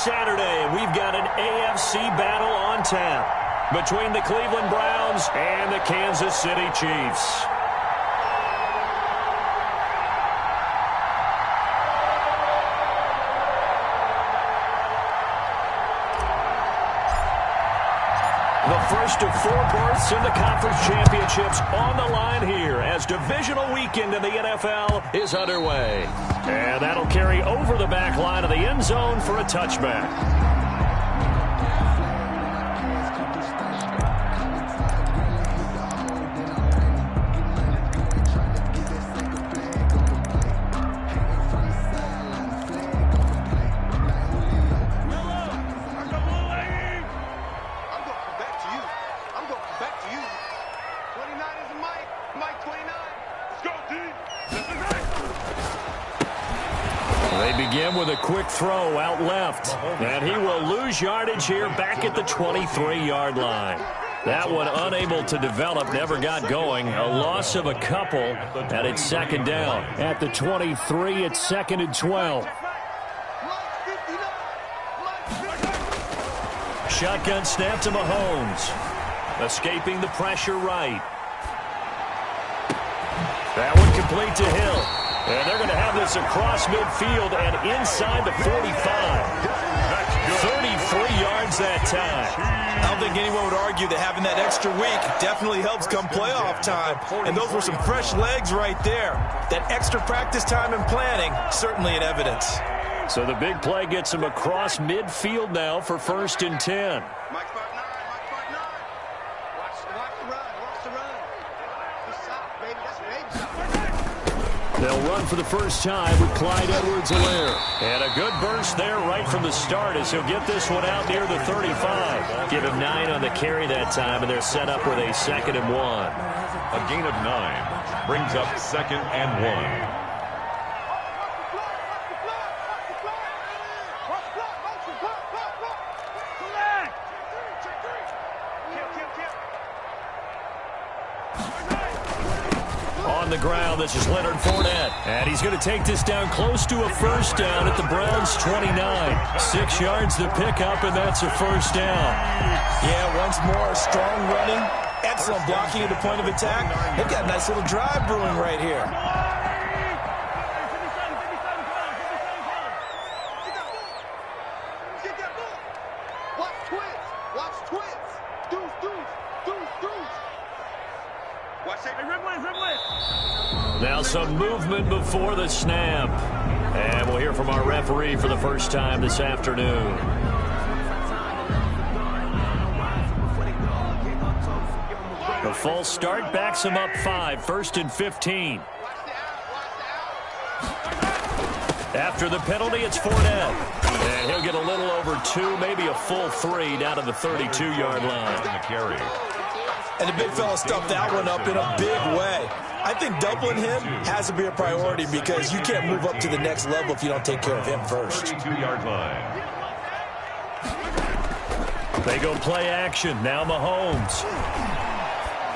Saturday, and we've got an AFC battle on tap between the Cleveland Browns and the Kansas City Chiefs. The first of 4 berths in the conference championships on the line here as divisional weekend in the NFL is underway. And that'll carry over the back line of the end zone for a touchback. With a quick throw out left, and he will lose yardage here back at the 23-yard line. That one unable to develop, never got going. A loss of a couple, and it's second down. At the 23, it's 2nd and 12. Shotgun snap to Mahomes. Escaping the pressure right. That one complete to Hill. And they're going to have this across midfield and inside the 45. 33 yards that time. I don't think anyone would argue that having that extra week definitely helps come playoff time. And those were some fresh legs right there. That extra practice time and planning, certainly in evidence. So the big play gets him across midfield now for 1st and 10. They'll run for the first time with Clyde Edwards-Helaire. And a good burst there right from the start as he'll get this one out near the 35. Give him 9 on the carry that time, and they're set up with a 2nd and 1. A gain of 9 brings up 2nd and 1. On the ground, this is Leonard Fournette. And he's going to take this down close to a first down at the Browns' 29. 6 yards to pick up, and that's a first down. Yeah, once more, strong running, excellent blocking at the point of attack. They've got a nice little drive brewing right here. Now some movement before the snap. And we'll hear from our referee for the first time this afternoon. The false start backs him up 5, 1st and 15. After the penalty, it's Fournette. And he'll get a little over 2, maybe a full 3 down to the 32-yard line. And the big fella stuffed that one up in a big way. I think doubling him has to be a priority because you can't move up to the next level if you don't take care of him first. 32-yard line. They go play action. Now Mahomes.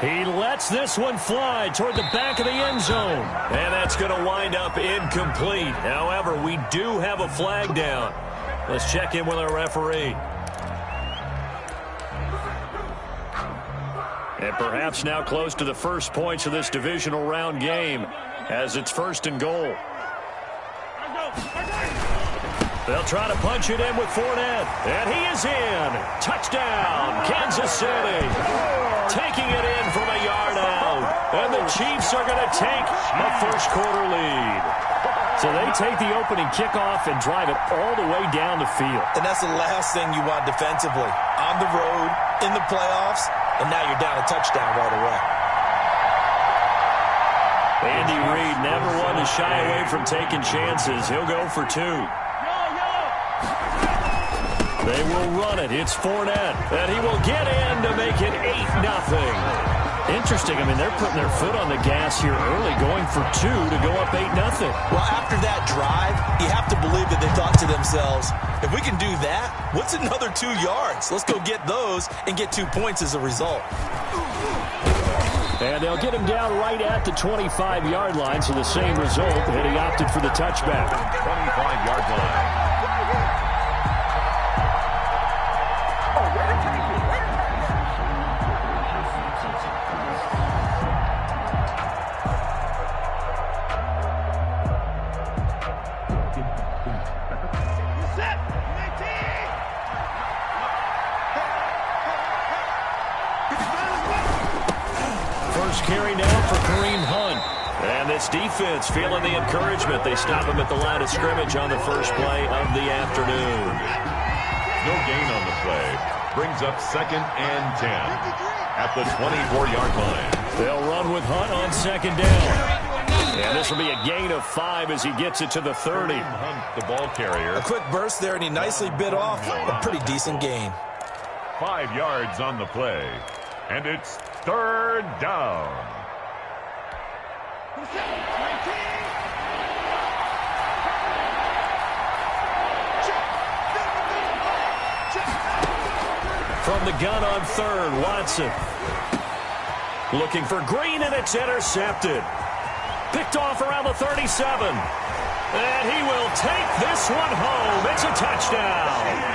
He lets this one fly toward the back of the end zone. And that's going to wind up incomplete. However, we do have a flag down. Let's check in with our referee. And perhaps now close to the first points of this divisional round game as it's 1st and goal. They'll try to punch it in with Fournette. And he is in. Touchdown, Kansas City. Taking it in from a yard out. And the Chiefs are going to take a first-quarter lead. So they take the opening kickoff and drive it all the way down the field. And that's the last thing you want defensively. On the road, in the playoffs, and now you're down a touchdown right away. Andy Reid never one to shy away from taking chances. He'll go for 2. They will run it. It's Fournette. And he will get in to make it 8-0. Interesting. I mean, they're putting their foot on the gas here early, going for 2 to go up 8-0. Well, after that drive, you have to believe that they thought to themselves, if we can do that, what's another 2 yards? Let's go get those and get 2 points as a result. And they'll get him down right at the 25-yard line, so the same result, and he opted for the touchback. 25-yard line. first carry now for Kareem Hunt. And this defense feeling the encouragement. They stop him at the line of scrimmage on the first play of the afternoon. No gain on the play. Brings up 2nd and 10 at the 24-yard line. They'll run with Hunt on 2nd down. And this will be a gain of 5 as he gets it to the 30. Hunt, the ball carrier. A quick burst there, and he nicely bit off a pretty decent gain. 5 yards on the play. And it's 3rd down. From the gun on 3rd, Watson. Looking for Green, and it's intercepted. Picked off around the 37. And he will take this one home. It's a touchdown.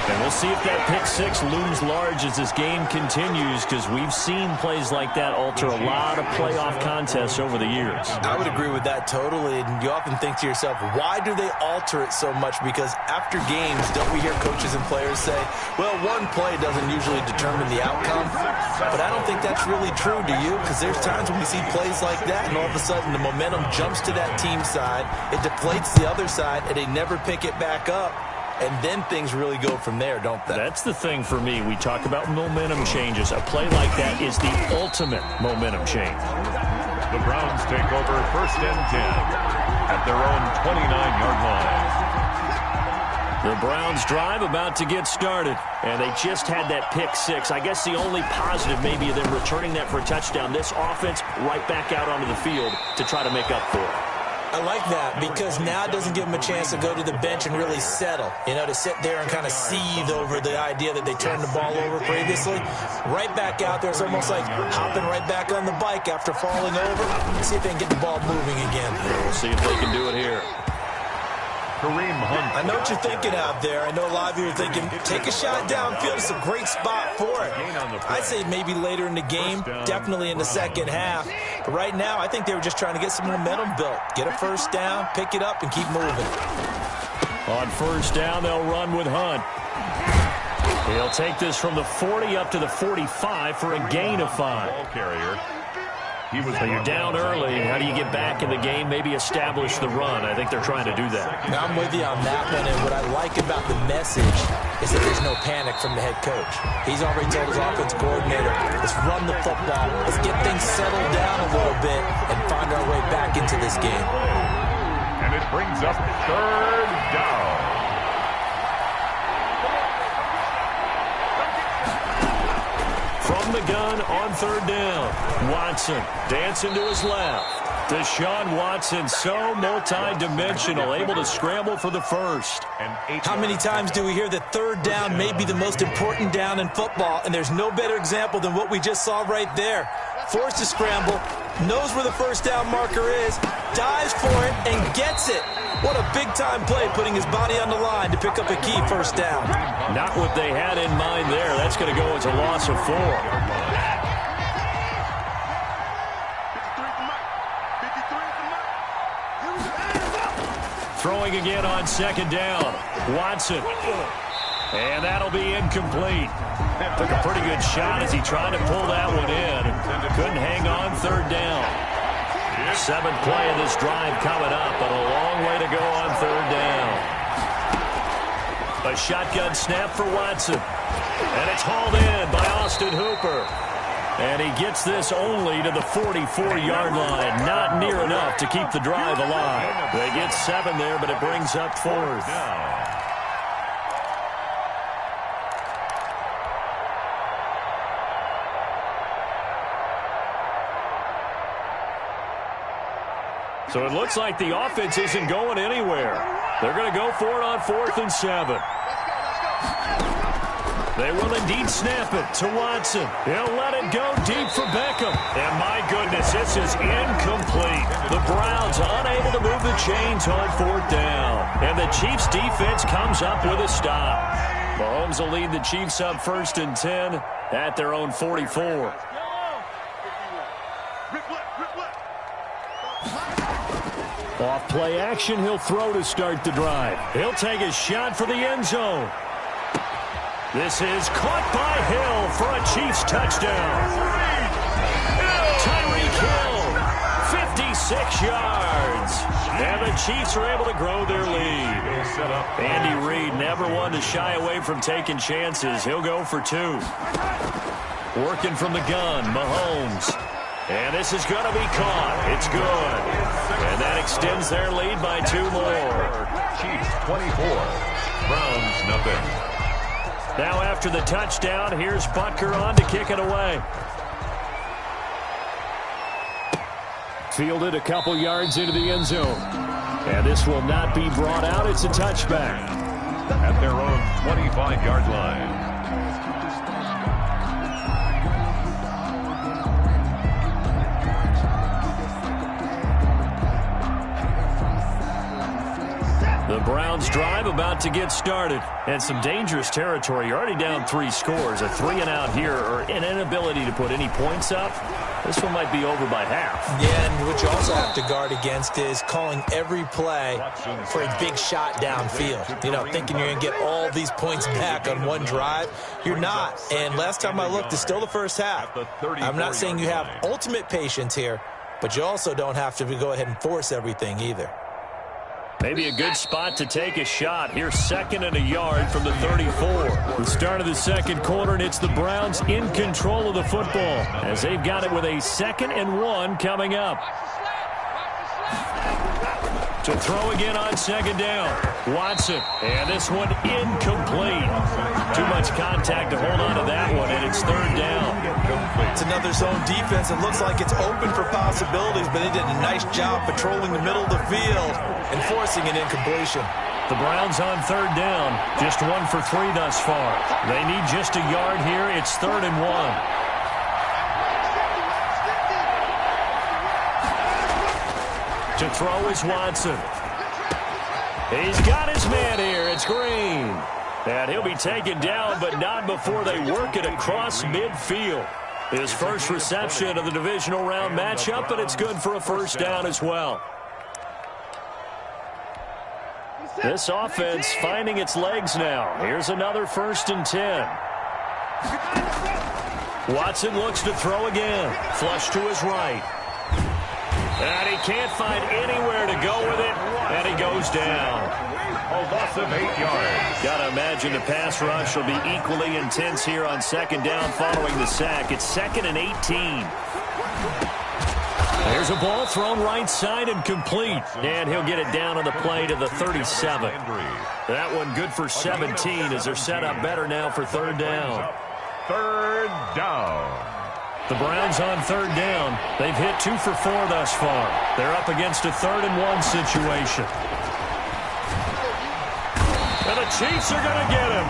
And we'll see if that pick 6 looms large as this game continues, because we've seen plays like that alter a lot of playoff contests over the years. I would agree with that totally. And you often think to yourself, why do they alter it so much? Because after games, don't we hear coaches and players say, well, one play doesn't usually determine the outcome? But I don't think that's really true, do you? Because there's times when we see plays like that, and all of a sudden the momentum jumps to that team side, it deflates the other side, and they never pick it back up. And then things really go from there, don't they? That's the thing for me. We talk about momentum changes. A play like that is the ultimate momentum change. The Browns take over 1st and 10 at their own 29-yard line. The Browns drive about to get started, and they just had that pick 6. I guess the only positive maybe of them returning that for a touchdown. This offense right back out onto the field to try to make up for it. I like that, because now it doesn't give them a chance to go to the bench and really settle, to sit there and kind of seethe over the idea that they turned the ball over previously. Right back out there, it's almost like hopping right back on the bike after falling over. Let's see if they can get the ball moving again. We'll see if they can do it here. Kareem Hunt. I know what you're thinking out there. I know a lot of you are thinking, take a shot downfield. It's a great spot for it. I'd say maybe later in the game, definitely in the second half. But right now, I think they were just trying to get some momentum built. Get a first down, pick it up, and keep moving. On 1st down, they'll run with Hunt. He'll take this from the 40 up to the 45 for a gain of 5. Ball carrier. So you're down early. How do you get back in the game? Maybe establish the run. I think they're trying to do that. Now I'm with you on that one, and what I like about the message is that there's no panic from the head coach. He's already told his offense coordinator, let's run the football. Let's get things settled down a little bit and find our way back into this game. And it brings up 3rd down. From the gun on 3rd down. Watson dancing to his left. Deshaun Watson, so multi-dimensional, able to scramble for the first. How many times do we hear that 3rd down may be the most important down in football, and there's no better example than what we just saw right there. Forced to scramble, knows where the first down marker is, dives for it, and gets it. What a big-time play, putting his body on the line to pick up a key first down. Not what they had in mind there. That's going to go as a loss of 4. Throwing again on 2nd down. Watson. And that'll be incomplete. Took a pretty good shot as he tried to pull that one in. Couldn't hang on 3rd down. 7th play of this drive coming up, but a long way to go on 3rd down. A shotgun snap for Watson. And it's hauled in by Austin Hooper. And he gets this only to the 44-yard line. Not near enough to keep the drive alive. They get 7 there, but it brings up 4th. So it looks like the offense isn't going anywhere. They're going to go for it on 4th and 7. They will indeed snap it to Watson. He'll let it go deep for Beckham. And my goodness, this is incomplete. The Browns unable to move the chains on 4th down. And the Chiefs defense comes up with a stop. Mahomes will lead the Chiefs up 1st and 10 at their own 44. Off play action, he'll throw to start the drive. He'll take a shot for the end zone. This is caught by Hill for a Chiefs touchdown. 6 yards. And the Chiefs are able to grow their lead. Andy Reid never one to shy away from taking chances. He'll go for 2. Working from the gun, Mahomes. And this is going to be caught. It's good. And that extends their lead by 2 more. Chiefs 24, Browns nothing. Now after the touchdown, here's Butker on to kick it away. Fielded a couple yards into the end zone. And this will not be brought out. It's a touchback. At their own 25-yard line. The Browns drive about to get started. And some dangerous territory. You're already down 3 scores. A 3-and-out here or an inability to put any points up. This one might be over by half. Yeah, and what you also have to guard against is calling every play for a big shot downfield. You know, thinking you're going to get all these points back on one drive. You're not. And last time I looked, it's still the first half. I'm not saying you have ultimate patience here, but you also don't have to go ahead and force everything either. Maybe a good spot to take a shot. Here's 2nd and a yard from the 34. The start of the second quarter, and it's the Browns in control of the football as they've got it with a 2nd and 1 coming up. To throw again on 2nd down. Watson, and this one incomplete. Too much contact to hold on to that one, and it's 3rd down. It's another zone defense. It looks like it's open for possibilities, but they did a nice job patrolling the middle of the field and forcing an incompletion. The Browns on 3rd down. Just 1 for 3 thus far. They need just a yard here. It's 3rd and 1. To throw is Watson. He's got his man here. It's Green. And he'll be taken down, but not before they work it across midfield. His first reception of the divisional round matchup, but it's good for a 1st down as well. This offense finding its legs now. Here's another 1st and 10. Watson looks to throw again. Flush to his right. And he can't find anywhere to go with it, and he goes down. A loss of 8 yards. Gotta imagine the pass rush will be equally intense here on 2nd down following the sack. It's 2nd and 18. There's a ball thrown right side and complete. And he'll get it down on the play to the 37. That one good for 17 as they're set up better now for 3rd down. 3rd down. The Browns on 3rd down. They've hit 2 for 4 thus far. They're up against a 3rd and 1 situation. And the Chiefs are going to get him.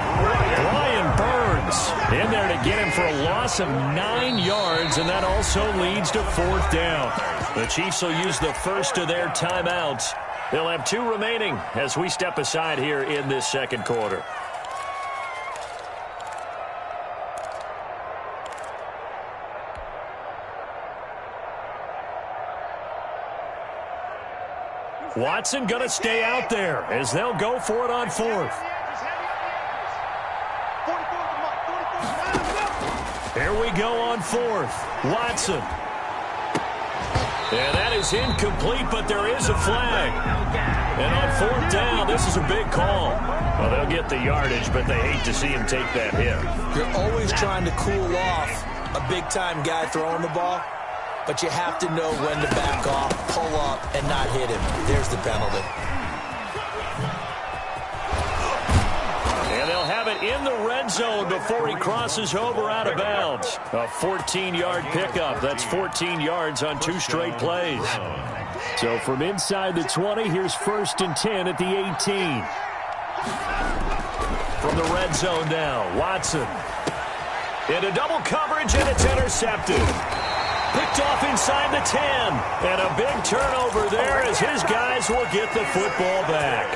Brian Burns in there to get him for a loss of 9 yards, and that also leads to 4th down. The Chiefs will use the first of their timeouts. They'll have 2 remaining as we step aside here in this second quarter. Watson going to stay out there as they'll go for it on 4th. Here we go on 4th. Watson. And that is incomplete, but there is a flag. And on 4th down, this is a big call. Well, they'll get the yardage, but they hate to see him take that hit. You're always trying to cool off a big-time guy throwing the ball, but you have to know when to back off, pull up, and not hit him. There's the penalty. And they'll have it in the red zone before he crosses over out of bounds. A 14-yard pickup. That's 14 yards on 2 straight plays. So from inside the 20, here's 1st and 10 at the 18. From the red zone now, Watson. Into double coverage, and it's intercepted. Picked off inside the 10. And a big turnover there as his guys will get the football back.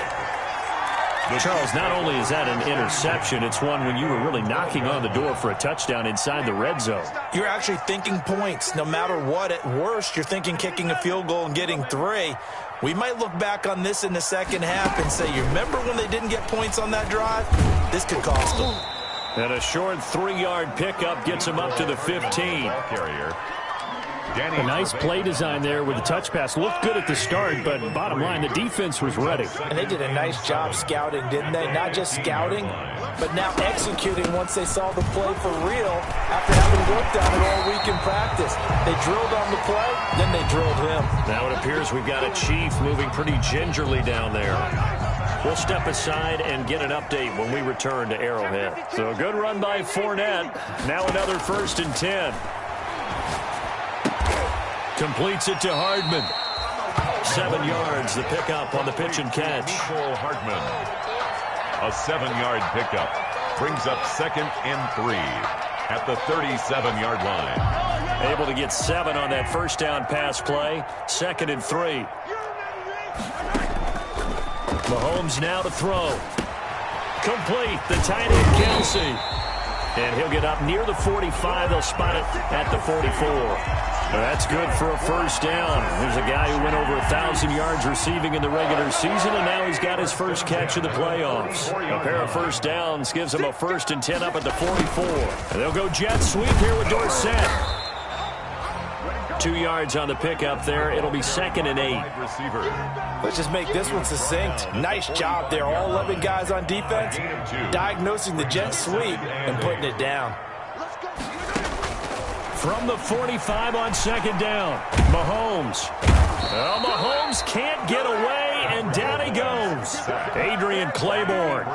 Charles, not only is that an interception, it's one when you were really knocking on the door for a touchdown inside the red zone. You're actually thinking points. No matter what, at worst, you're thinking kicking a field goal and getting 3. We might look back on this in the second half and say, you remember when they didn't get points on that drive? This could cost them. And a short 3-yard pickup gets him up to the 15. Carrier. A nice play design there with the touch pass. Looked good at the start, but bottom line, the defense was ready. And they did a nice job scouting, didn't they? Not just scouting, but now executing once they saw the play for real after having worked on it all week in practice. They drilled on the play, then they drilled him. Now it appears we've got a Chief moving pretty gingerly down there. We'll step aside and get an update when we return to Arrowhead. So a good run by Fournette. Now another 1st and 10. Completes it to Hardman. 7 yards, the pickup on the pitch and catch. Hardman. A 7-yard pickup. Brings up 2nd and 3 at the 37-yard line. Able to get 7 on that first down pass play. 2nd and 3. Mahomes now to throw. Complete. The tight end, Kelsey. And he'll get up near the 45. They'll spot it at the 44. That's good for a first down. There's a guy who went over 1,000 yards receiving in the regular season, and now he's got his first catch of the playoffs. A pair of first downs gives him a 1st and 10 up at the 44. And they'll go jet sweep here with Dorsett. 2 yards on the pickup there. It'll be 2nd and 8. Let's just make this one succinct. Nice job there. All 11 guys on defense diagnosing the jet sweep and putting it down. From the 45 on 2nd down, Mahomes. Well, Mahomes can't get away, and down he goes. Adrian Claiborne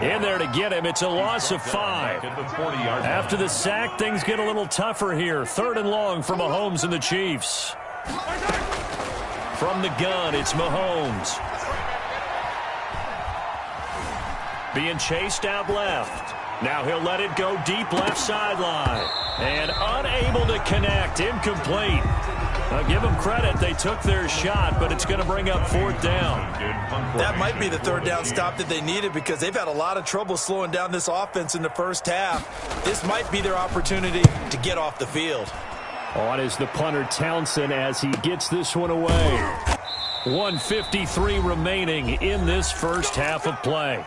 in there to get him. It's a loss of 5. After the sack, things get a little tougher here. 3rd and long for Mahomes and the Chiefs. From the gun, it's Mahomes. Being chased out left. Now he'll let it go deep left sideline. And unable to connect. Incomplete. I'll give them credit. They took their shot, but it's going to bring up 4th down. That might be the 3rd down stop that they needed because they've had a lot of trouble slowing down this offense in the first half. This might be their opportunity to get off the field. On is the punter, Townsend, as he gets this one away. 1:53 remaining in this first half of play.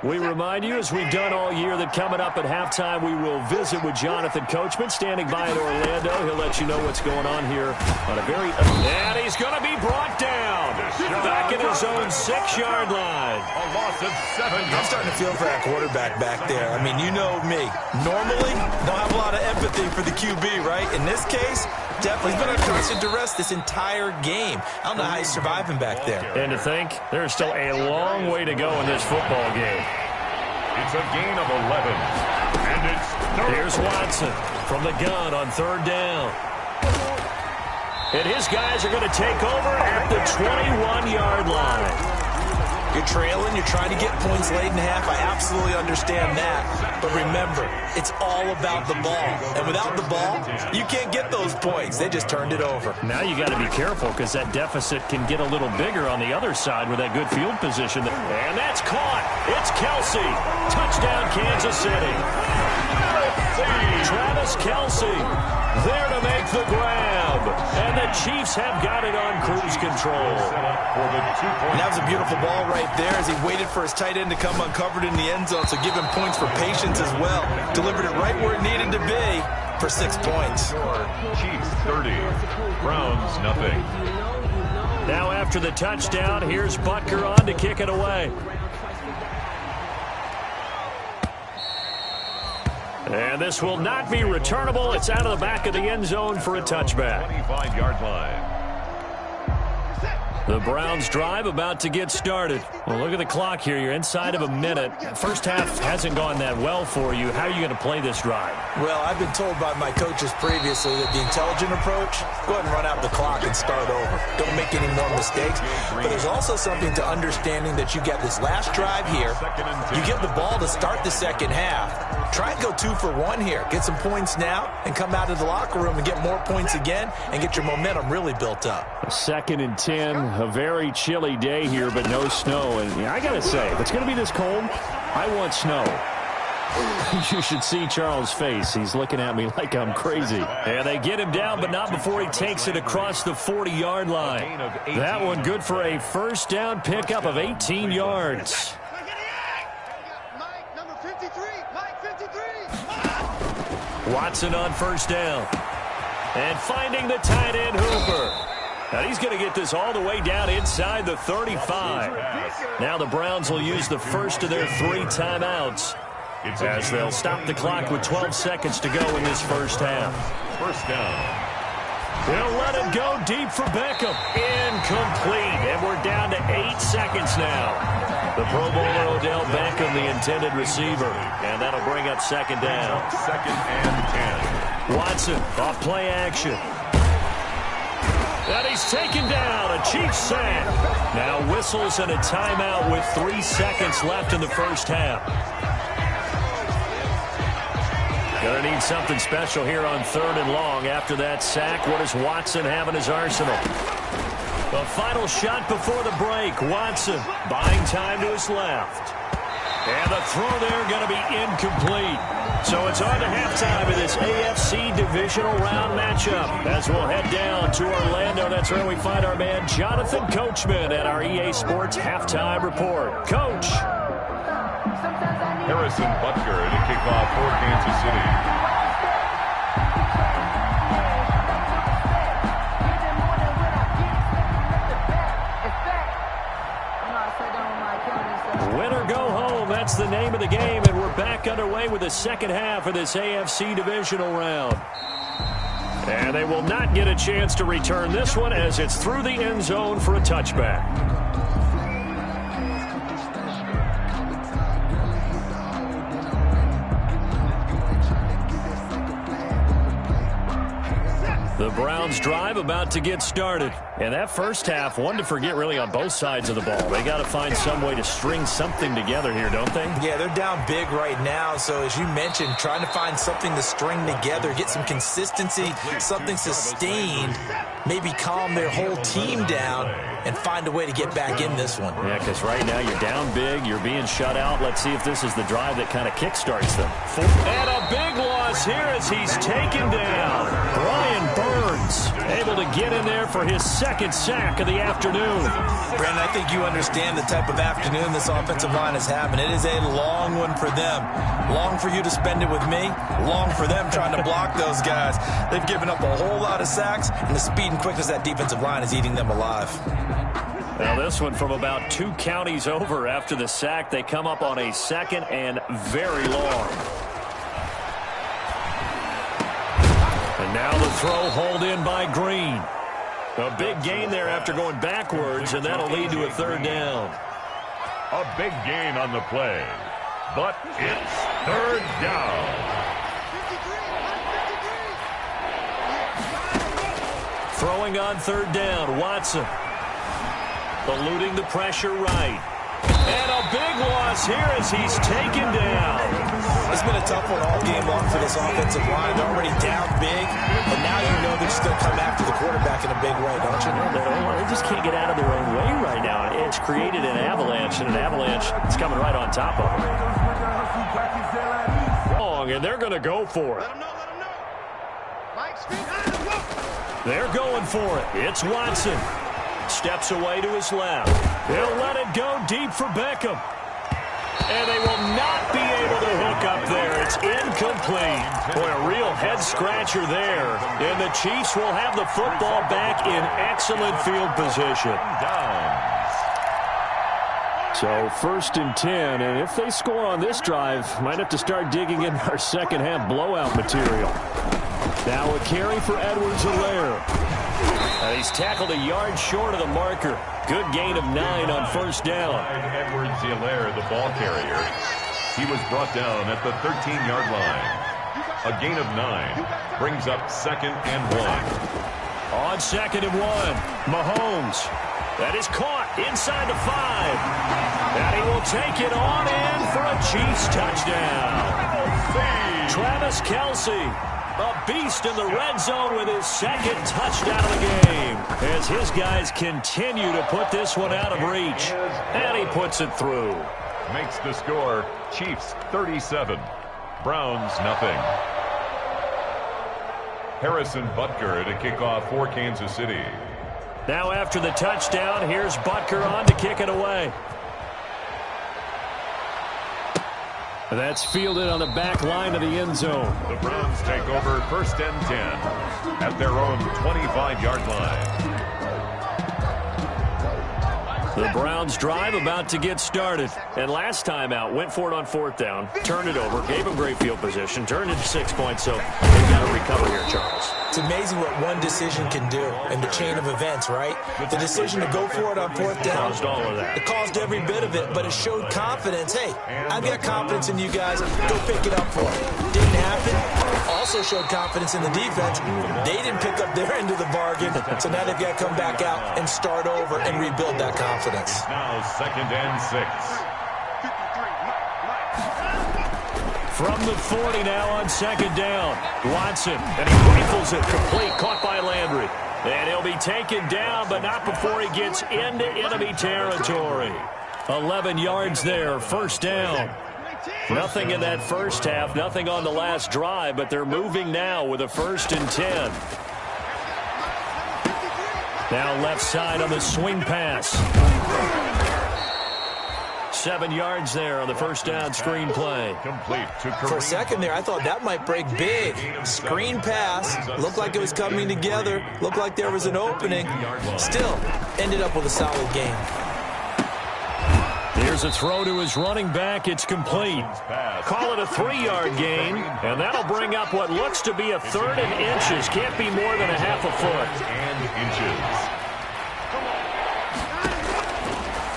We remind you, as we've done all year, that coming up at halftime, we will visit with Jonathan Coachman, standing by in Orlando. He'll let you know what's going on here on a very... And he's going to be brought down. Back in his own 6-yard line. A loss of 7 yards. I'm starting to feel for that quarterback back there. I mean, you know me. Normally, don't have a lot of empathy for the QB, right? In this case, definitely he's been under constant duress this entire game. I don't know how he's surviving back there. And to think, there's still a long way to go in this football game. It's a gain of 11. And it's third. Here's Watson from the gun on 3rd down. And his guys are going to take over at the 21-yard line. You're trailing, you're trying to get points late in half. I absolutely understand that. But remember, it's all about the ball. And without the ball, you can't get those points. They just turned it over. Now you got to be careful because that deficit can get a little bigger on the other side with that good field position. And that's caught. It's Kelsey. Touchdown, Kansas City. Travis Kelsey there to make the grab. And the Chiefs have got it on cruise control. And that was a beautiful ball right there as he waited for his tight end to come uncovered in the end zone, so give him points for patience as well. Delivered it right where it needed to be for 6 points. Chiefs 30, Browns nothing. Now after the touchdown, here's Butker on to kick it away. And this will not be returnable. It's out of the back of the end zone for a touchback. 25-yard line. The Browns drive about to get started. Well, look at the clock here. You're inside of a minute. First half hasn't gone that well for you. How are you going to play this drive? Well, I've been told by my coaches previously that the intelligent approach, go ahead and run out the clock and start over. Don't make any more mistakes. But there's also something to understanding that you get this last drive here. You get the ball to start the second half. Try and go 2 for 1 here. Get some points now and come out of the locker room and get more points again and get your momentum really built up. 2nd and 10, a very chilly day here, but no snow. And I got to say, if it's going to be this cold, I want snow. You should see Charles' face. He's looking at me like I'm crazy. And they get him down, but not before he takes it across the 40-yard line. That one good for a first down pickup of 18 yards. Watson on first down. And finding the tight end Hooper. And he's going to get this all the way down inside the 35. Now the Browns will use the first of their 3 timeouts, as they'll stop the clock with 12 seconds to go in this first half. First down. They'll let it go deep for Beckham. Incomplete. And we're down to 8 seconds now. The Pro Bowler Odell Beckham, the intended receiver. And that'll bring up second down. Second and 10. Watson off play action. And he's taken down. A Chiefs sack. Now whistles and a timeout with 3 seconds left in the first half. Going to need something special here on 3rd and long. After that sack, what does Watson have in his arsenal? The final shot before the break. Watson buying time to his left. And the throw there going to be incomplete. So it's on to halftime of this AFC divisional round matchup. As we'll head down to Orlando, that's where we find our man Jonathan Coachman at our EA Sports Halftime Report. Coach. Harrison Butker to kick off for Kansas City. Win or go home, that's the name of the game, and we're back underway with the second half of this AFC divisional round. And they will not get a chance to return this one as it's through the end zone for a touchback. The Browns drive about to get started. And that first half, one to forget really on both sides of the ball. They got to find some way to string something together here, don't they? Yeah, they're down big right now. So as you mentioned, trying to find something to string together, get some consistency, something sustained, maybe calm their whole team down and find a way to get back in this one. Yeah, because right now you're down big, you're being shut out. Let's see if this is the drive that kind of kickstarts them. And a big loss here as he's taken down. Brian Burns able to get in there for his second sack of the afternoon. Brandon, I think you understand the type of afternoon this offensive line is having. It is a long one for them. Long for you to spend it with me. Long for them trying to block those guys. They've given up a whole lot of sacks, and the speed and quickness of that defensive line is eating them alive. Now this one from about 2 counties over after the sack. They come up on a second and very long. And now the throw hauled in by Green. A big gain there after going backwards, and that'll lead to a 3rd down. A big gain on the play, but it's 3rd down. Throwing on 3rd down, Watson. Eluding the pressure right. And a big loss here as he's taken down. It's been a tough one all game long for this offensive line. They're already down big, and now you know they're just going to come after the quarterback in a big way, don't you? They just can't get out of their own way right now. It's created an avalanche, and an avalanche is coming right on top of them. And they're going to go for it. They're going for it. It's Watson. Steps away to his left. They'll let it go deep for Beckham. And they will not be able to hook up there. It's incomplete. Boy, a real head-scratcher there. And the Chiefs will have the football back in excellent field position. So 1st and 10, and if they score on this drive, might have to start digging in our second half blowout material. Now a carry for Edwards-Helaire. He's tackled a yard short of the marker. Good gain of 9 on 1st down. Edwards-Helaire, the ball carrier. He was brought down at the 13-yard line. A gain of 9 brings up 2nd and 1. On 2nd and 1, Mahomes. That is caught inside the 5. And he will take it on in for a Chiefs touchdown. Travis Kelce. A beast in the red zone with his 2nd touchdown of the game. As his guys continue to put this one out of reach. And he puts it through. Makes the score Chiefs 37, Browns, nothing. Harrison Butker to kick off for Kansas City. Now after the touchdown, here's Butker on to kick it away. That's fielded on the back line of the end zone. The Browns take over 1st and 10 at their own 25-yard line. The Browns drive about to get started. And last time out, went for it on 4th down, turned it over, gave him great field position, turned it to 6 points, so they've got to recover here, Charles. It's amazing what one decision can do in the chain of events, right? The decision to go for it on 4th down. Caused all of that. It caused every bit of it, but it showed confidence. Hey, I've got confidence in you guys. Go pick it up for it. Didn't happen. Also showed confidence in the defense. They didn't pick up their end of the bargain, so now they've got to come back out and start over and rebuild that confidence. Now 2nd and 6. From the 40 now on 2nd down. Watson, and he rifles it complete, caught by Landry. And he'll be taken down, but not before he gets into enemy territory. 11 yards there, 1st down. Nothing in that first half, nothing on the last drive, but they're moving now with a 1st and 10. Now left side on the swing pass. 7 yards there on the 1st down screen play. Complete to For a second there, I thought that might break big. Screen pass. Looked like it was coming together. Looked like there was an opening. Still, ended up with a solid game. Here's a throw to his running back. It's complete. Call it a 3-yard gain, and that'll bring up what looks to be a 3rd and inches. Can't be more than a half a foot. And inches.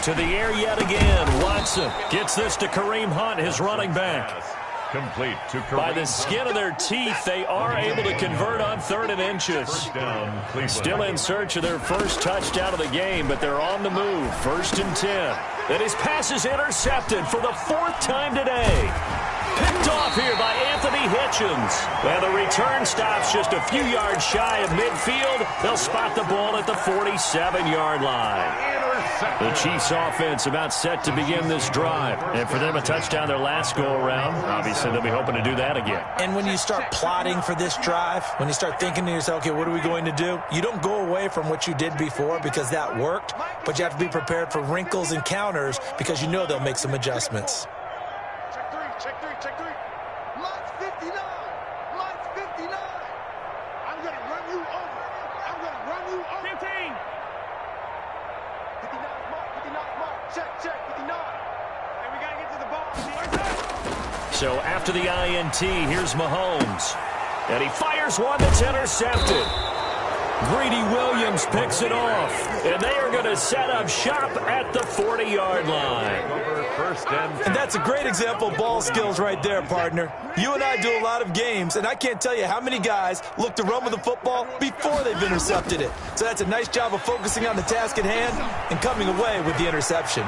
To the air yet again. Watson gets this to Kareem Hunt, his running back. Complete to Kareem. By the skin of their teeth, they are able to convert on 3rd and inches. Down, Still in search of their first touchdown of the game, but they're on the move. 1st and 10. And his pass is intercepted for the 4th time today. Picked off here by Anthony Hitchens. And the return stops just a few yards shy of midfield. They'll spot the ball at the 47-yard line. The Chiefs offense about set to begin this drive. And for them, a touchdown their last go-around. Obviously, they'll be hoping to do that again. And when you start plotting for this drive, when you start thinking to yourself, okay, what are we going to do? You don't go away from what you did before because that worked, but you have to be prepared for wrinkles and counters because you know they'll make some adjustments. Check three. Line's 59. Line's 59. I'm going to run you over. 15. 59 mark. Check. 59. And we got to get to the ball. So after the INT, here's Mahomes. And he fires one that's intercepted. Greedy Williams picks it off. And they are going to set up shop at the 40-yard line. And that's a great example of ball skills right there, partner. You and I do a lot of games, and I can't tell you how many guys look to run with the football before they've intercepted it. So that's a nice job of focusing on the task at hand and coming away with the interception.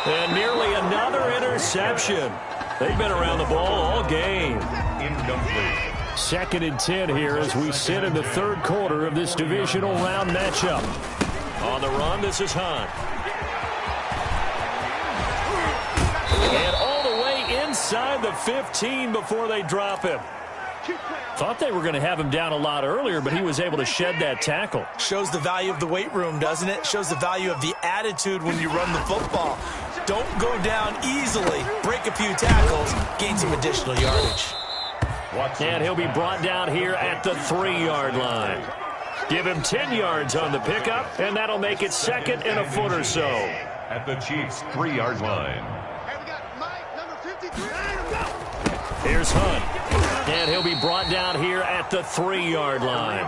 And nearly another interception. They've been around the ball all game. Incomplete. 2nd and 10 here as we sit in the 3rd quarter of this divisional round matchup. On the run, this is Hunt. And all the way inside the 15 before they drop him. Thought they were going to have him down a lot earlier, but he was able to shed that tackle. Shows the value of the weight room, doesn't it? Shows the value of the attitude when you run the football. Don't go down easily. Break a few tackles. Gain some additional yardage. And he'll be brought down here at the 3-yard line. Give him 10 yards on the pickup, and that'll make it 2nd and a foot or so. At the Chiefs' 3-yard line. Hey, we got Mike, number 53. Here's Hunt. And he'll be brought down here at the 3-yard line.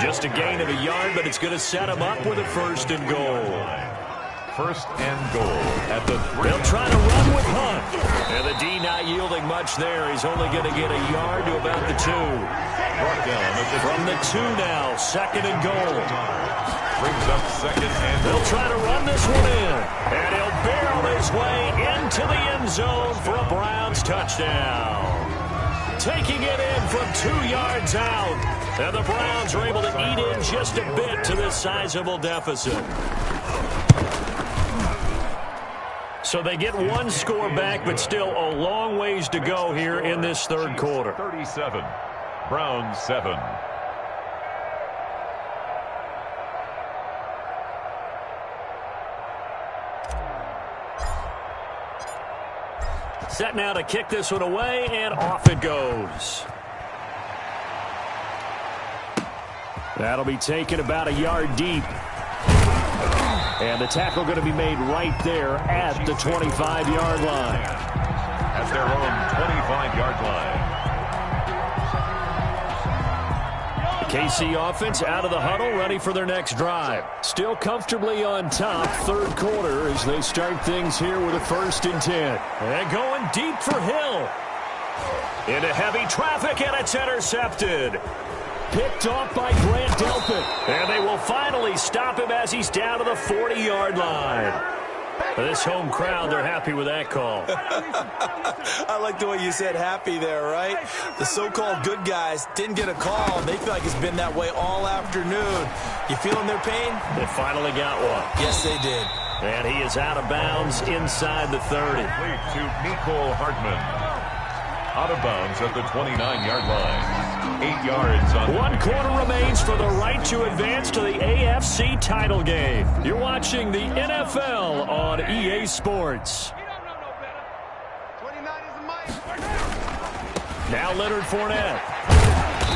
Just a gain of a yard, but it's going to set him up with a 1st and goal. 1st and goal at the 3. They'll try to run with Hunt. And the D not yielding much there. He's only going to get a yard to about the 2. Brought down at the From the 2 now, 2nd and goal. Brings up 2nd and goal. They'll try to run this one in. And he'll barrel his way into the end zone for a Browns touchdown. Taking it in from 2 yards out. And the Browns are able to eat in just a bit to this sizable deficit. So they get one score back, but still a long ways to go here in this third quarter. 37, Browns 7. Set now to kick this one away, and off it goes. That'll be taken about a yard deep. And the tackle going to be made right there at the 25-yard line. At their own 25-yard line. The KC offense out of the huddle, ready for their next drive. Still comfortably on top, third quarter, as they start things here with a 1st and 10. And going deep for Hill. Into heavy traffic, and it's intercepted. Picked off by Grant Delpit. And they will finally stop him as he's down to the 40-yard line. This home crowd, they're happy with that call. I like the way you said happy there, right? The so-called good guys didn't get a call, and they feel like it's been that way all afternoon. You feeling their pain? They finally got one. Yes, they did. And he is out of bounds inside the 30. Complete to Nicole Hartman. Out of bounds at the 29-yard line. 8 yards on 1 quarter remains for the right to advance to the AFC title game. You're watching the NFL on EA Sports. You don't know no better. 29 is a mic. Now Leonard Fournette.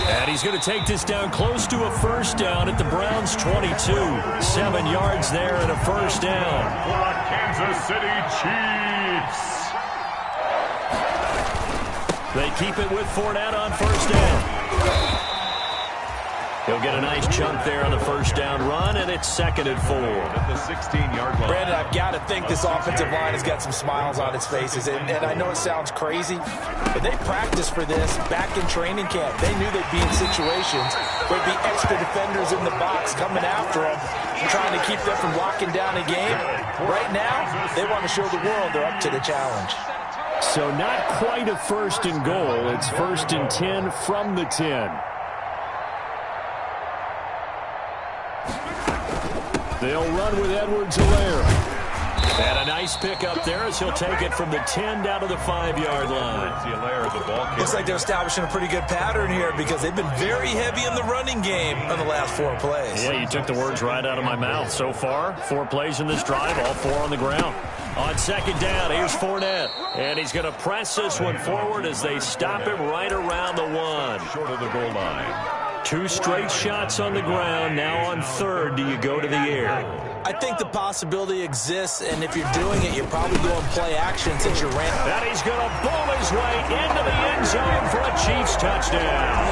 And he's going to take this down close to a 1st down at the Browns' 22. 7 yards there and a 1st down. For the Kansas City Chiefs. They keep it with Fournette on 1st down. He'll get a nice chunk there on the 1st down run, and it's 2nd and 4. At the 16-yard line. Brandon, I've got to think this offensive line has got some smiles on its faces. And I know it sounds crazy, but they practiced for this back in training camp. They knew they'd be in situations where there'd be extra defenders in the box coming after them, trying to keep them from locking down a game. Right now, they want to show the world they're up to the challenge. So not quite a 1st and goal. It's 1st and 10 from the 10. They'll run with Edwards-Helaire. And a nice pick up there as he'll take it from the 10 down to the 5-yard line. Looks like they're establishing a pretty good pattern here because they've been very heavy in the running game on the last 4 plays. Yeah, you took the words right out of my mouth. So far, 4 plays in this drive, all 4 on the ground. On 2nd down, here's Fournette. And he's going to press this one forward as they stop him right around the 1. Short of the goal line. 2 straight shots on the ground. Now on 3rd, do you go to the air? I think the possibility exists, and if you're doing it, you're probably going play action since you're ramping. And he's going to bowl his way into the end zone for a Chiefs touchdown.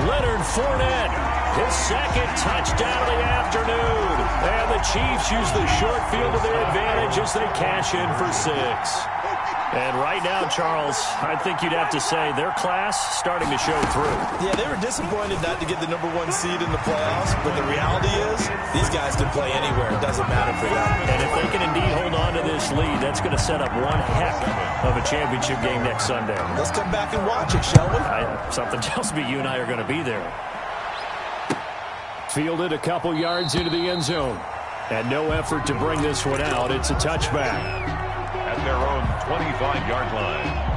Leonard Fournette, his 2nd touchdown of the afternoon. And the Chiefs use the short field to their advantage as they cash in for 6. And right now, Charles, I think you'd have to say their class starting to show through. Yeah, they were disappointed not to get the #1 seed in the playoffs, but the reality is these guys can play anywhere. It doesn't matter for them. And if they can indeed hold on to this lead, that's going to set up one heck of a championship game next Sunday. Let's come back and watch it, shall we? Something tells me you and I are going to be there. Fielded a couple yards into the end zone. And no effort to bring this one out. It's a touchback. At their own 25-yard line.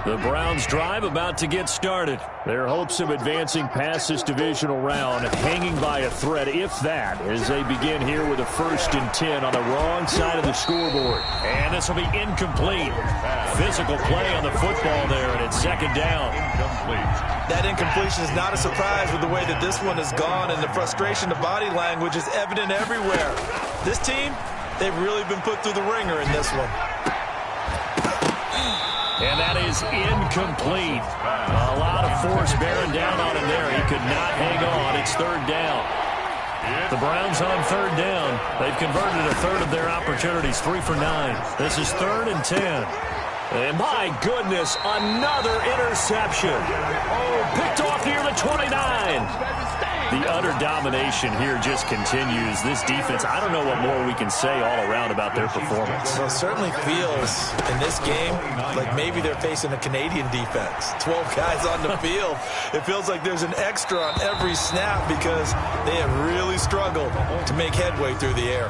The Browns drive about to get started. Their hopes of advancing past this divisional round hanging by a thread, if that, as they begin here with a 1st and 10 on the wrong side of the scoreboard. And this will be incomplete. Physical play on the football there, and it's 2nd down. Incomplete. That incompletion is not a surprise with the way that this one has gone, and the frustration of body language is evident everywhere. This team, they've really been put through the ringer in this one. And that is incomplete. A lot of force bearing down on him there. He could not hang on. It's 3rd down. The Browns on 3rd down. They've converted a 1/3 of their opportunities, 3 for 9. This is 3rd and 10. And my goodness, another interception. Oh, picked off near the 29. The utter domination here just continues. This defense, I don't know what more we can say all around about their performance. Well, it certainly feels in this game like maybe they're facing a Canadian defense. 12 guys on the field. It feels like there's an extra on every snap because they have really struggled to make headway through the air.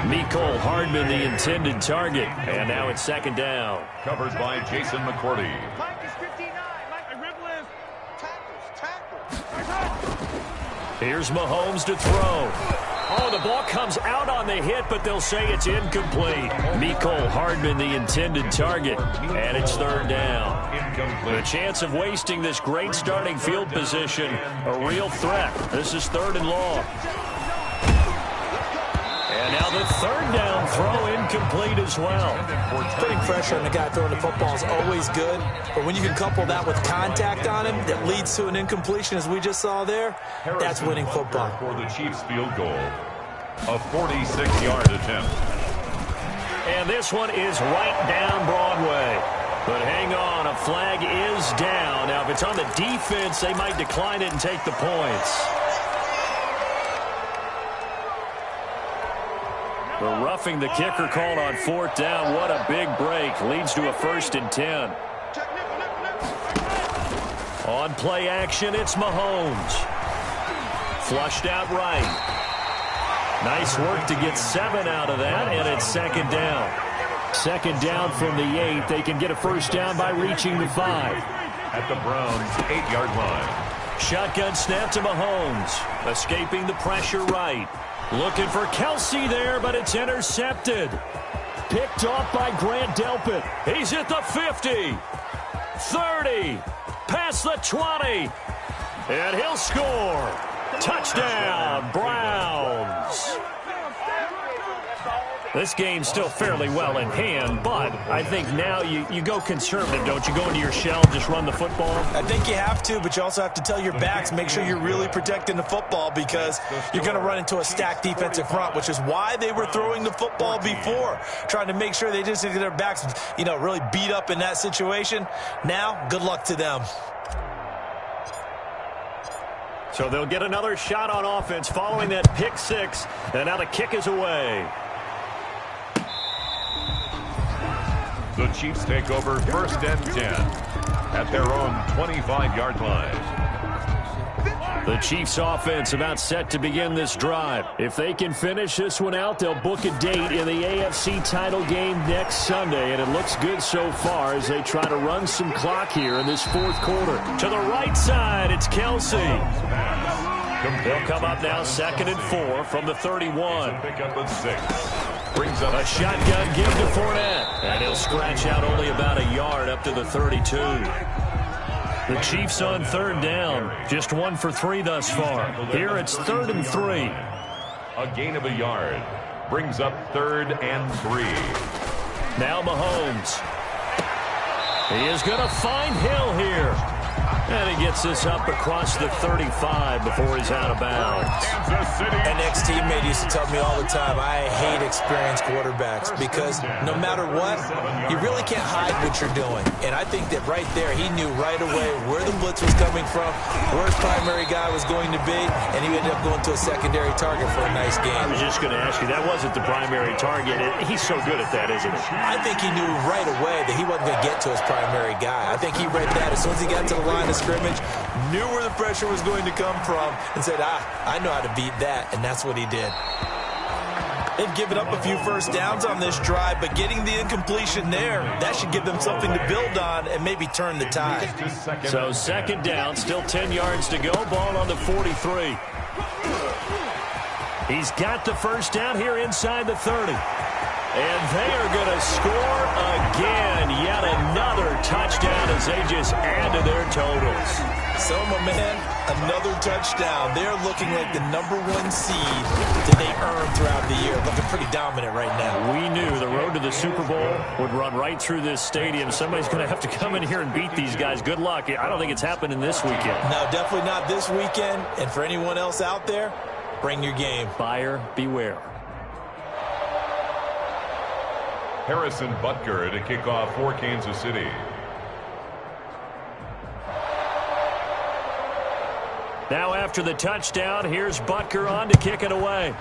Mecole Hardman, the intended target. And now it's second down. Covered by Jason McCourty. Mike is 59. Mike, a rib list. Tackles. Here's Mahomes to throw. Oh, the ball comes out on the hit, but they'll say it's incomplete. Mecole Hardman, the intended target, and it's third down. The chance of wasting this great starting field position, a real threat. This is third and long. And now the third down throw incomplete as well. Putting pressure on the guy throwing the football is always good, but when you can couple that with contact on him that leads to an incompletion, as we just saw there, that's winning football. For the Chiefs field goal, a 46-yard attempt. And this one is right down Broadway. But hang on, a flag is down. Now, if it's on the defense, they might decline it and take the points. The roughing the kicker called on fourth down. What a big break. Leads to a 1st and 10. On play action, it's Mahomes. Flushed out right. Nice work to get 7 out of that, and it's second down. Second down from the 8. They can get a first down by reaching the 5. At the Browns' 8-yard line. Shotgun snap to Mahomes. Escaping the pressure right. Looking for Kelsey there, but it's intercepted. Picked off by Grant Delpit. He's at the 50. 30. Past the 20. And he'll score. Touchdown, Browns. This game's still fairly well in hand, but I think now you go conservative, don't you? Go into your shell, just run the football? I think you have to, but you also have to tell your backs, make sure you're really protecting the football because you're going to run into a stacked defensive front, which is why they were throwing the football before, trying to make sure they just get their backs, really beat up in that situation. Now, good luck to them. So they'll get another shot on offense following that pick 6, and now the kick is away. The Chiefs take over 1st and 10 at their own 25-yard line. The Chiefs offense about set to begin this drive. If they can finish this one out, they'll book a date in the AFC title game next Sunday, and it looks good so far as they try to run some clock here in this fourth quarter. To the right side, it's Kelsey. They'll come up now 2nd and 4 from the 31. Pick up at 6. Brings up a shotgun give to Fournette, and he'll scratch out only about a yard up to the 32. The Chiefs on third down, just 1 for 3 thus far. Here it's 3rd and 3. A gain of a yard. Brings up 3rd and 3. Now Mahomes. He is going to find Hill here. And he gets this up across the 35 before he's out of bounds. An ex-teammate used to tell me all the time, I hate experienced quarterbacks because no matter what, you really can't hide what you're doing. And I think that right there, he knew right away where the blitz was coming from, where his primary guy was going to be, and he ended up going to a secondary target for a nice game. I was just going to ask you, that wasn't the primary target. He's so good at that, isn't he? I think he knew right away that he wasn't going to get to his primary guy. I think he read that as soon as he got to the line of scrimmage, knew where the pressure was going to come from, and said, I know how to beat that, and that's what he did. They've given up a few first downs on this drive, but getting the incompletion there, that should give them something to build on and maybe turn the tide. So second down, still 10 yards to go, ball on the 43. He's got the first down here inside the 30. And they are going to score again. Yet another touchdown as they just add to their totals. So, my man, another touchdown. They're looking like the #1 seed that they earned throughout the year. Looking pretty dominant right now. We knew the road to the Super Bowl would run right through this stadium. Somebody's going to have to come in here and beat these guys. Good luck. I don't think it's happening this weekend. No, definitely not this weekend. And for anyone else out there, bring your game. Buyer beware. Harrison Butker to kick off for Kansas City. Now after the touchdown, here's Butker on to kick it away.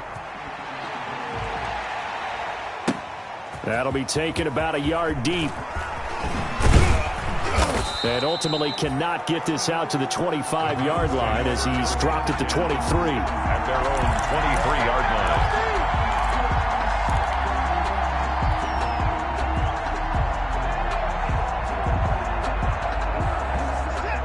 That'll be taken about a yard deep. And ultimately cannot get this out to the 25-yard line as he's dropped at the 23. At their own 23-yard line.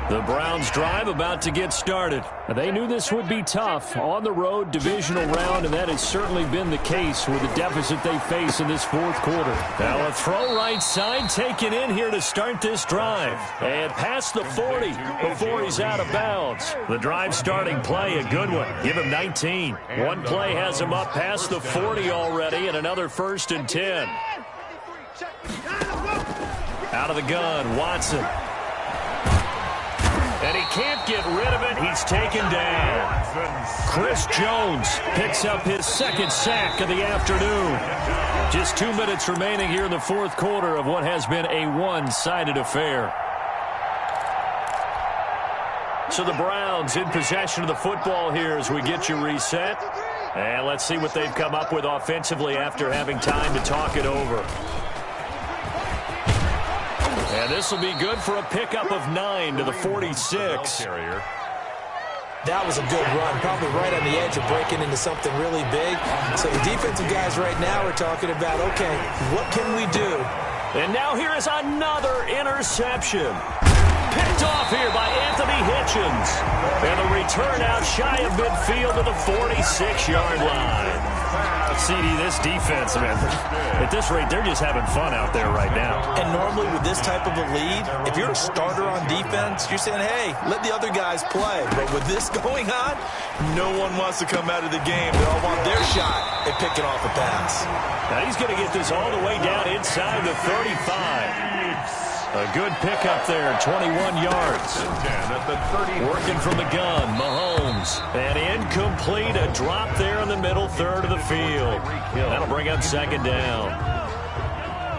The Browns drive about to get started. They knew this would be tough on the road divisional round, and that has certainly been the case with the deficit they face in this fourth quarter. Now a throw right side taken in here to start this drive. And past the 40 before he's out of bounds. The drive starting play, a good one. Give him 19. One play has him up past the 40 already, and another 1st and 10. Out of the gun, Watson. And he can't get rid of it. He's taken down. Chris Jones picks up his 2nd sack of the afternoon. Just 2 minutes remaining here in the fourth quarter of what has been a one-sided affair. So the Browns in possession of the football here as we get you reset. And let's see what they've come up with offensively after having time to talk it over. And this will be good for a pickup of 9 to the 46. That was a good run, probably right on the edge of breaking into something really big. So the defensive guys right now are talking about, okay, what can we do? And now here is another interception. Picked off here by Anthony Hitchens. And the return out shy of midfield to the 46-yard line. CD, this defense, man, at this rate, they're just having fun out there right now. And normally with this type of a lead, if you're a starter on defense, you're saying, hey, let the other guys play. But with this going on, no one wants to come out of the game. They all want their shot at picking off a pass. Now he's going to get this all the way down inside the 35. A good pickup there, 21 yards. Working from the gun, Mahomes. And incomplete, a drop there in the middle third of the field. That'll bring up 2nd down.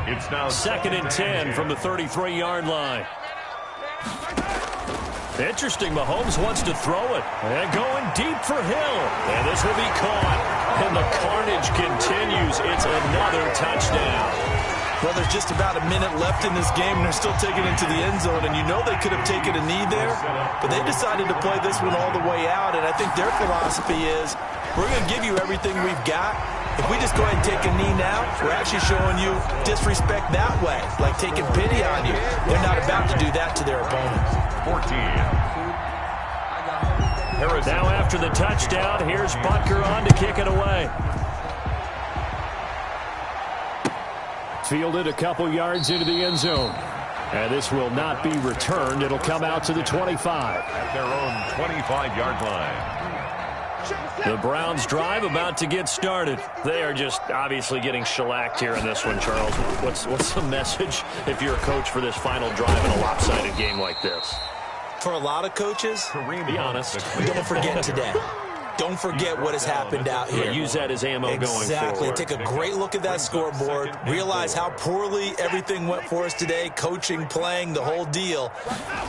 It's now 2nd and 10 from the 33-yard line. Interesting, Mahomes wants to throw it. And going deep for Hill. And this will be caught. And the carnage continues. It's another touchdown. Well, there's just about a minute left in this game, and they're still taking it into the end zone. And you know they could have taken a knee there, but they decided to play this one all the way out. And I think their philosophy is, we're going to give you everything we've got. If we just go ahead and take a knee now, we're actually showing you disrespect that way, like taking pity on you. They're not about to do that to their opponent. 14. Now after the touchdown, here's Butker on to kick it away. Fielded a couple yards into the end zone. And this will not be returned. It'll come out to the 25. At their own 25-yard line. The Browns drive about to get started. They are just obviously getting shellacked here in this one, Charles. What's the message if you're a coach for this final drive in a lopsided game like this? For a lot of coaches, be honest. Don't forget today. Don't forget what has happened out here. Yeah, use that as ammo going forward. Exactly. Take a great look at that scoreboard. Realize how poorly everything went for us today. Coaching, playing, the whole deal.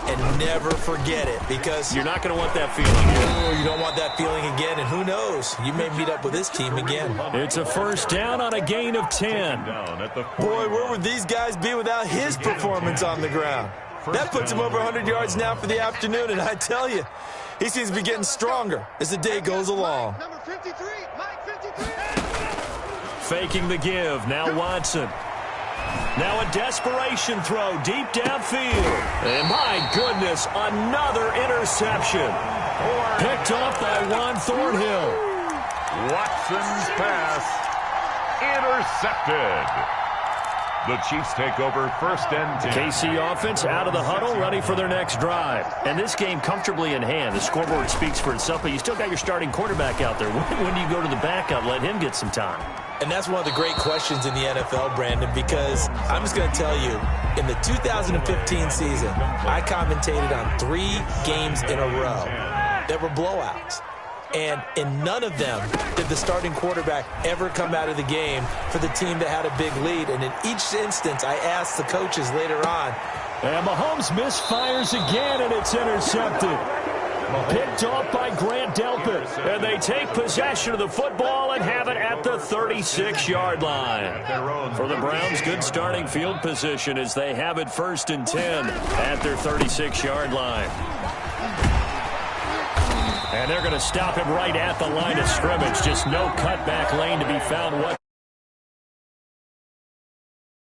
And never forget it, because you're not going to want that feeling again. You don't want that feeling again, and who knows? You may meet up with this team again. It's a 1st down on a gain of 10. Boy, where would these guys be without his performance on the ground? That puts him over 100 yards now for the afternoon, and I tell you, he seems to be getting stronger as the day goes along. Number 53, Mike 53. Faking the give. Now Watson. Now a desperation throw deep downfield. And my goodness, another interception. Picked off by Juan Thornhill. Watson's pass intercepted. The Chiefs take over 1st and 10. KC offense out of the huddle, ready for their next drive. And this game comfortably in hand. The scoreboard speaks for itself, but you still got your starting quarterback out there. When do you go to the backup, let him get some time? And that's one of the great questions in the NFL, Brandon, because I'm just going to tell you, in the 2015 season, I commentated on 3 games in a row that were blowouts. And in none of them did the starting quarterback ever come out of the game for the team that had a big lead. And in each instance, I asked the coaches later on. And Mahomes misfires again, and it's intercepted. Picked off by Grant Delpit. And they take possession of the football and have it at the 36-yard line. For the Browns, good starting field position as they have it 1st and 10 at their 36-yard line. And they're going to stop him right at the line of scrimmage. Just no cutback lane to be found whatsoever.